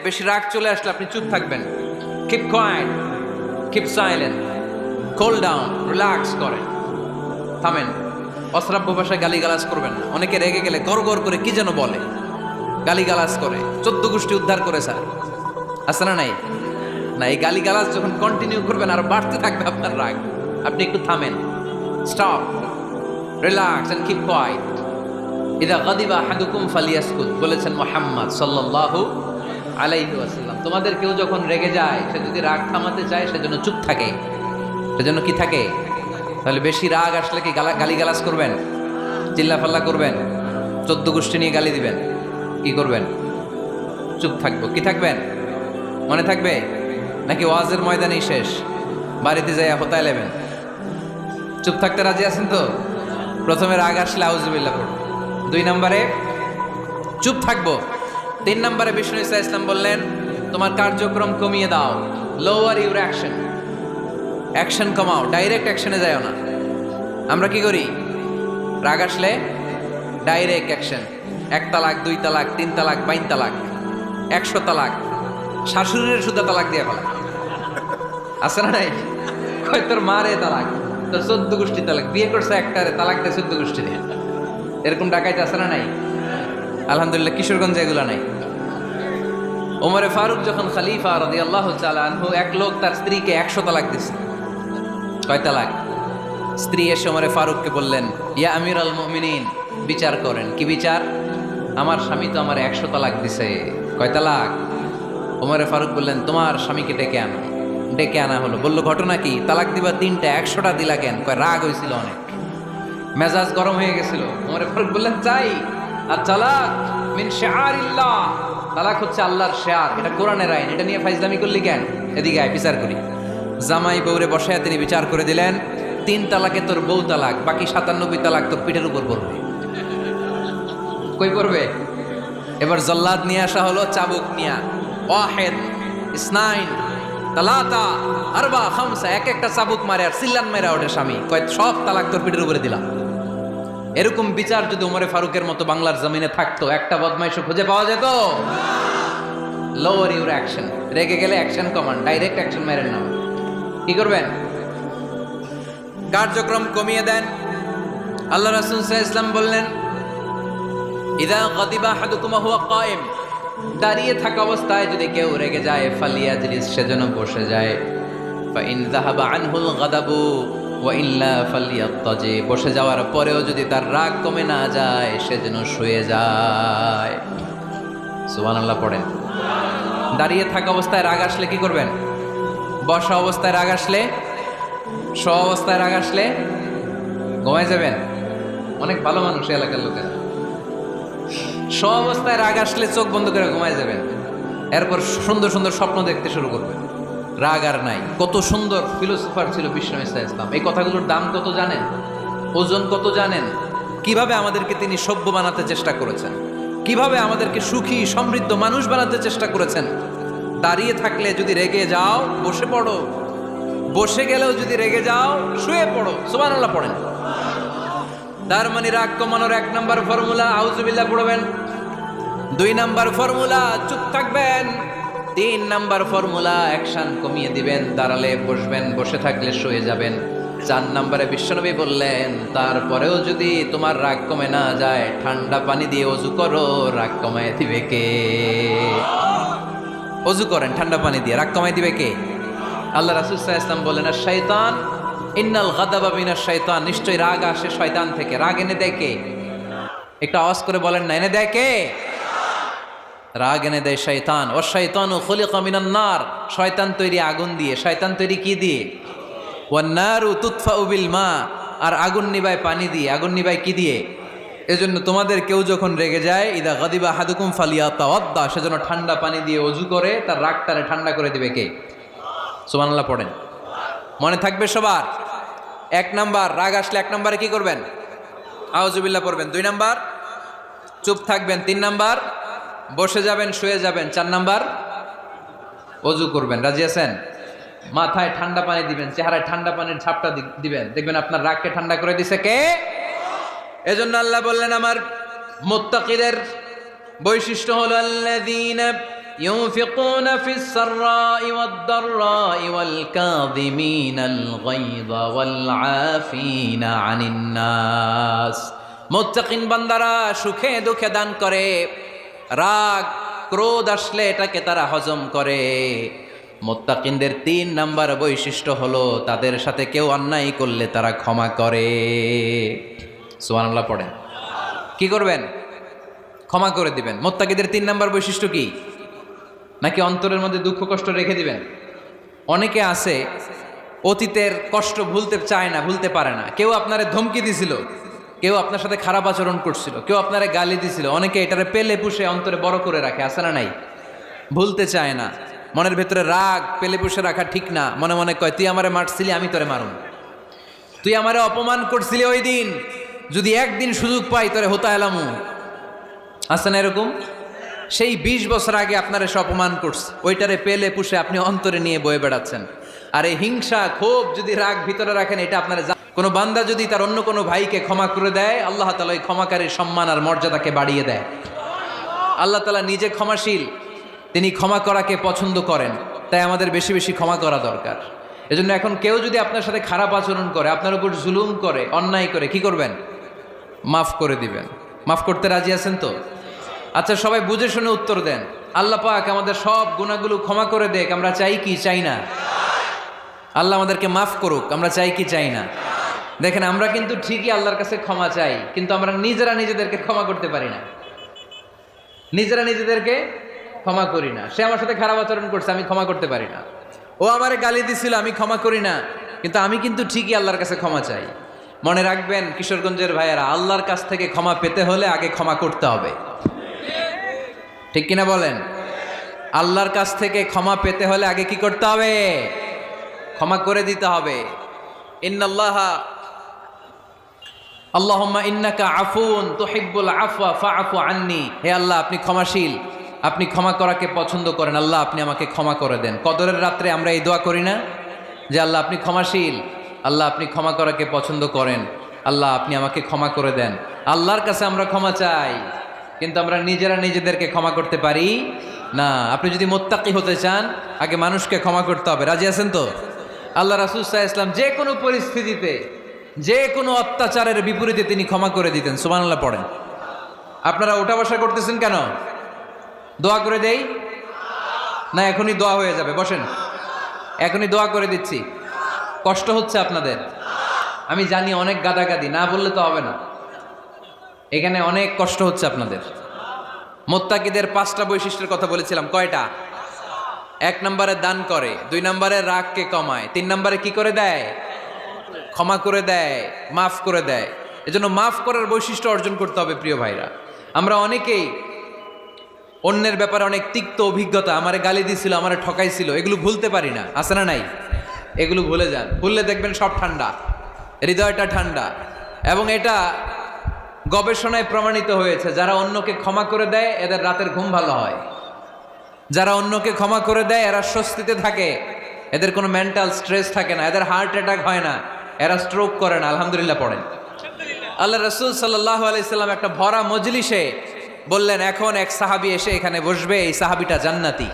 বেশি রাগ চলে আসলে আপনি চুপ থাকবেন। Keep quiet, keep silent, cool down, relax করেন, থামেন। অশ্রাব্য ভাষায় গালিগালাজ করবেন না। অনেকে রেগে গেলে গড় গড় করে কি যেন বলে, গালিগালাজ করে, 14 গোষ্ঠী উদ্ধার করে স্যার, আছে না নাই? না, এই গালিগালাজ যখন কন্টিনিউ করবেন আর বাড়তে থাকবে আপনার রাগ। আপনি একটু থামেন, stop, relax and keep quiet. ইদা গাদিবা আহাদুকুম ফালিয়াসকুত, বলেছেন মুহাম্মদ সাল্লাল্লাহু আলাইহি ওয়াসাল্লাম। তোমাদের কেউ যখন রেগে যায়, সে যদি রাগ থামাতে চায় সেজন্য চুপ থাকে, সেজন্য কি থাকে? তাহলে বেশি রাগ আসলে কি গালিগালাজ করবেন, চিল্লাফাল্লা করবেন, 14 গোষ্ঠী নিয়ে গালি দিবেন? কি করবেন? চুপ থাকবো। কি থাকবেন? মনে থাকবে নাকি ওয়াজের ময়দানেই শেষ, বাড়িতে যাইয়া হোতায় নেবেন? চুপ থাকতে রাজি আছেন তো? প্রথমে রাগ আসলে আউযুবিল্লাহ পড়ব, 2 নম্বরে চুপ থাকবো, 3 নম্বরে বিষ্ণু ঈসা ইসলাম বললেন তোমার কার্যক্রম কমিয়ে দাও, লোয়ার ইউর অ্যাকশন, অ্যাকশন কমাও, ডাইরেক্ট অ্যাকশনে যাও না। আমরা কি করি? রাগ আসলে ডাইরেক্ট অ্যাকশন, 1 তালাক, 2 তালাক, 3 তালাক, 5 তালাক, 100 তালাক, শাশুড়ির সুদ্ধা তালাক দিয়ে ফেলা, আছে না নাই? কয় তোর মারে তালাক, তোর 14 গোষ্ঠী তালাক, বিয়ে করছে একটারে, তালাক দিয়ে 14 গোষ্ঠী দিয়ে। এরকম ডাকাইতে আছে না নাই? আলহামদুলিল্লাহ কিশোরগঞ্জে এগুলা নাই। ওমরে ফারুক যখন খলিফা রাদিয়াল্লাহু তাআলা আনহু, এক লোক তার স্ত্রীকে 100 তালাক দিছে। কয় তালাক? স্ত্রী এসে ওমরে ফারুককে বললেন, ইয়া আমিরাল মুমিনিন, বিচার করেন। কি বিচার? আমার স্বামী তো আমার 100 তালাক দিছে। কয় তালাক? ওমরে ফারুক বললেন, তোমার স্বামীকে ডেকে আনো। ডেকে আনা হলো। বলল, ঘটনা কি? তালাক দিবা 3টা, 100টা দিলা কেন? কয় রাগ হয়েছিল অনেক, মেজাজ গরম হয়ে গেছিল। ওমরে ফারুক বললেন, চাই আর তালাক মিন শিআরিল্লাহ, তালাক হচ্ছে আল্লাহর শিয়ার, এটা কোরআনের আইন, এটা নিয়ে ফাইজলামি করলি কেন? এদিকে আয়, বিচার করি। জামাই বউরে বসায় তিনি বিচার করে দিলেন, 3 তালাকে তোর বউ তালাক, বাকি 97 তালাক তোর পিঠের উপর পড়বে। কই পড়বে? এবার জল্লাদ নিয়ে আসা হলো, চাবুক নিয়া, ওয়াহিদ, ইসনাইন, তালাতা, আরবা, খামসা, এক একটা চাবুক মারে আর সিল্লান মেরা ওঠে স্বামী। কয় সব তালাক তোর পিঠের উপরে দিলাম। এরকম বিচার যদি ওমরে ফারুকের মতো বাংলার জমিনে থাকতো, একটা বদমাইশও খুঁজে পাওয়া যেত? লোয়ার ইউর অ্যাকশন, রেগে গেলে অ্যাকশন কমান্ড, ডাইরেক্ট অ্যাকশন মেরেন না। কি করবেন? কার্যক্রম কমিয়ে দেন। আল্লাহ রাসূল সাল্লাল্লাহু আলাইহি ওয়াসাল্লাম বললেন, ইযা গাদিবা আহাদুকুম হুয়া কায়েম, দাঁড়িয়ে থাকা অবস্থায় যদি কেউ রেগে যায়, ফালিয়াজলিস, সেজন্য বসে যায়। ফাইন যাহাবা আনহুল গাদাবু ওয়া ইল্লা ফালিয়াত্তাজি, বসে যাওয়ার পরেও যদি তার রাগ কমে না যায়, সেজন্য শুয়ে যায়। সুবহানাল্লাহ পড়েন। দাঁড়িয়ে থাকা অবস্থায় রাগ আসলে কি করবেন? বসা অবস্থায় রাগ আসলে, শোয়া অবস্থায় রাগ আসলে ঘুমায় যাবেন। অনেক ভালো মানুষ এলাকার লোকেরা। শোয়া অবস্থায় রাগ আসলে চোখ বন্ধ করে ঘুমায় যাবেন, এরপর সুন্দর সুন্দর স্বপ্ন দেখতে শুরু করবেন। রাগ আর নাই। কত সুন্দর ফিলোসোফার ছিল বিষ্ণু ঈসা ইসলাম। এই কথাগুলোর দাম কত জানেন? ওজন কত জানেন? কিভাবে আমাদেরকে তিনি সভ্য বানাতে চেষ্টা করেছেন, কিভাবে আমাদেরকে সুখী সমৃদ্ধ মানুষ বানাতে চেষ্টা করেছেন। দাঁড়িয়ে থাকলে যদি রেগে যাও, বসে পড়ো। বসে গেলেও যদি রেগে যাও, শুয়ে পড়ো। সুবহানাল্লাহ পড়েন। তার মানে রাগ কমানোর 1 নাম্বার ফর্মুলা আউযুবিল্লাহ পড়বেন, 2 নাম্বার ফর্মুলা চুপ থাকবেন, 3 নাম্বার ফর্মুলা অ্যাকশন কমিয়ে দিবেন, দাঁড়ালে বসবেন, বসে থাকলে শুয়ে যাবেন। 4 নাম্বারে বিশ্বনবী বললেন, তারপরেও যদি তোমার রাগ কমে না যায়, ঠান্ডা পানি দিয়ে ওযু করো, রাগ কমায় দিবে কে? ওযু করেন ঠান্ডা পানি দিয়ে, রাগ কমায় দিবে কে? আল্লাহ রাসূল সাল্লাল্লাহু আলাইহি ওয়াসাল্লাম বলেন, আর শয়তান ইন্নাল গাদাবা মিনাশ শাইতান, নিশ্চয়ই রাগ আসে শয়তান থেকে। রাগ এনে দেয় কে? একটু আওয়াজ করে বলেন না, এনে দেয় কে? রাগ এনে দেয় শয়তান। ও শাইতানু খুলিকা মিনান নার, শয়তান তৈরি আগুন দিয়ে। শয়তান তৈরি কি দিয়ে? ওয়ান নারু তুতফাউ বিল মা, আর আগুন নিবায় পানি দিয়ে। আগুন নিবায় কি দিয়ে? এজন্য তোমাদের কেউ যখন রেগে যায়, ইদা গাদিবা আহাদুকুম ফালিয়াতাওয়াদ্দা, সেজন্য ঠান্ডা পানি দিয়ে ওযু করে তার রাগটারে ঠান্ডা করে দিবে কে? সুবহানাল্লাহ পড়েন। মনে থাকবে সবার? 1 নাম্বার, রাগ আসলে 1 নাম্বারে কি করবেন? আউযুবিল্লাহ পড়বেন। 2 নাম্বার চুপ থাকবেন। 3 নাম্বার বসে যাবেন, শুয়ে যাবেন। 4 নাম্বার ওযু করবেন। রাজি আছেন? মাথায় ঠান্ডা পানি দিবেন, চেহারায় ঠান্ডা পানির ঝাপটা দিবেন, দেখবেন আপনার রাগকে ঠান্ডা করে দিছে কে? এজন্য আল্লাহ বললেন, আমার মুত্তাকিদের বৈশিষ্ট্য হলো আল্লাযীনা ينفقون في السراء والضراء والكاظمين الغيظ والعافين عن الناس মুত্তাকিন বান্দারা সুখে দুঃখে দান করে, রাগ ক্রোধ আসলে এটাকে তারা হজম করে। মুত্তাকিনদের 3 নাম্বার বৈশিষ্ট্য হলো তাদের সাথে কেউ অন্যায় করলে তারা ক্ষমা করে। সুবহানাল্লাহ পড়েন। কি করবেন? ক্ষমা করে দিবেন। মুত্তাকিদের 3 নাম্বার বৈশিষ্ট্য কি? নাকি অন্তরের মধ্যে দুঃখ কষ্ট রেখে দিবেন? অনেকে আছে অতীতের কষ্ট ভুলতে চায় না, ভুলতে পারে না। কেউ আপনারে ধমকি দিছিল, কেউ আপনার সাথে খারাপ আচরণ করছিল, কেউ আপনারে গালি দিছিল, অনেকে এটারে পেলে পুষে অন্তরে বড় করে রাখে, আছে না নাই? ভুলতে চায় না। মনের ভেতরে রাগ পেলে পুষে রাখা ঠিক না। মনে মনে কয় তুই আমারে মারছিলি, আমি তোরে মারুম। তুই আমারে অপমান করছিলি ওই দিন, যদি একদিন সুযোগ পাই তোরে হতা এলামু। আছে না এরকম? সেই 20 বছর আগে আপনারা সে অপমান করছে, ওইটারে পেলে পুষে আপনি অন্তরে নিয়ে বয়ে বেড়াচ্ছেন। আর এই হিংসা ক্ষোভ যদি রাগ ভিতরে রাখেন, এটা আপনারা কোনো বান্দা যদি তার অন্য কোনো ভাইকে ক্ষমা করে দেয়, আল্লাহ তাআলা ওই ক্ষমাকারীর সম্মান আর মর্যাদাকে বাড়িয়ে দেয়। আল্লাহ তাআলা নিজে ক্ষমাশীল, তিনি ক্ষমা করাকে পছন্দ করেন। তাই আমাদের বেশি বেশি ক্ষমা করা দরকার। এজন্য এখন কেউ যদি আপনার সাথে খারাপ আচরণ করে, আপনার উপর জুলুম করে, অন্যায় করে, কি করবেন? মাফ করে দিবেন। মাফ করতে রাজি আছেন তো? আচ্ছা, সবাই বুঝে শুনে উত্তর দেন। আল্লাহ পাক আমাদের সব গুনাহগুলো ক্ষমা করে দেখ, আমরা চাই কি চাই না? আল্লাহ আমাদেরকে মাফ করুক, আমরা চাই কি চাই না? দেখেন, আমরা কিন্তু ঠিকই আল্লাহর কাছে ক্ষমা চাই, কিন্তু আমরা নিজেরা নিজেদেরকে ক্ষমা করতে পারি না। নিজেরা নিজেদেরকে ক্ষমা করি না। সে আমার সাথে খারাপ আচরণ করছে, আমি ক্ষমা করতে পারি না। ও আমারে গালি দিছিল, আমি ক্ষমা করি না, কিন্তু আমি কিন্তু ঠিকই আল্লাহর কাছে ক্ষমা চাই। মনে রাখবেন কিশোরগঞ্জের ভাইয়েরা, আল্লাহর কাছ থেকে ক্ষমা পেতে হলে আগে ক্ষমা করতে হবে। ঠিক কিনা বলেন? আল্লাহর কাছ থেকে ক্ষমা পেতে হলে আগে কি করতে হবে? ক্ষমা করে দিতে হবে। ইন্নাল্লাহা আল্লাহুম্মা ইন্নাকা আফুন তুহিব্বুল আফওয়া ফাআফু আন্নি। হে আল্লাহ, আপনি ক্ষমাশীল, আপনি ক্ষমা করাকে পছন্দ করেন। আল্লাহ, আপনি আমাকে ক্ষমা করে দেন। কদরের রাত্রে আমরা এই দোয়া করি না যে আল্লাহ আপনি ক্ষমাশীল, আল্লাহ আপনি ক্ষমা করাকে পছন্দ করেন, আল্লাহ আপনি আমাকে ক্ষমা করে দেন। আল্লাহর কাছে আমরা ক্ষমা চাই, কিন্তু আমরা নিজেরা নিজেদেরকে ক্ষমা করতে পারি না। আপনি যদি মুত্তাকি হতে চান, আগে মানুষকে ক্ষমা করতে হবে। রাজি আছেন তো? আল্লাহ রাসূল সাল্লাল্লাহু আলাইহি ওয়াসাল্লাম যে কোনো পরিস্থিতিতে, যে কোনো অত্যাচারের বিপরীতে তিনি ক্ষমা করে দিতেন। সুবহানাল্লাহ পড়েন। আপনারা ওঠা বসা করতেছেন কেন? দোয়া করে দেই না? এখনই দোয়া হয়ে যাবে, বসেন। এখনই দোয়া করে দিচ্ছি। কষ্ট হচ্ছে আপনাদের, আমি জানি, অনেক গাদাগাদি, না বললে তো হবে না। এখানে অনেক কষ্ট হচ্ছে আপনাদের। মুত্তাকিদের 5টা বৈশিষ্ট্যের কথা বলেছিলাম। কয়টা? 1 নম্বরে দান করে, 2 নম্বরে রাগকে কমায়, 3 নম্বরে কি করে দেয়? ক্ষমা করে দেয়, মাফ করে দেয়। এজন্য মাফ করার বৈশিষ্ট্য অর্জন করতে হবে। প্রিয় ভাইরা, আমরা অনেকেই অন্যের ব্যাপারে অনেক তিক্ত অভিজ্ঞতা, আমারে গালি দিছিল, আমারে ঠকাইছিল, এগুলো ভুলতে পারি না। আছে না নাই? এগুলো ভুলে যান। ভুললে দেখবেন সব ঠান্ডা, হৃদয়টা ঠান্ডা। এবং এটা গবেষণায় প্রমাণিত হয়েছে, যারা অন্যকে ক্ষমা করে দেয় এদের রাতের ঘুম ভালো হয়। যারা অন্যকে ক্ষমা করে দেয় এরা স্বস্তিতে থাকে, এদের কোনো মেন্টাল স্ট্রেস থাকে না, এদের হার্ট অ্যাটাক হয় না, এরা স্ট্রোক করে না। আলহামদুলিল্লাহ পড়েন। আল্লাহ রাসূল সাল্লাল্লাহু আলাইহি সাল্লাম একটা ভরা মজলিসে বললেন, এখন এক সাহাবী এসে এখানে বসবে, এই সাহাবীটা জান্নাতি।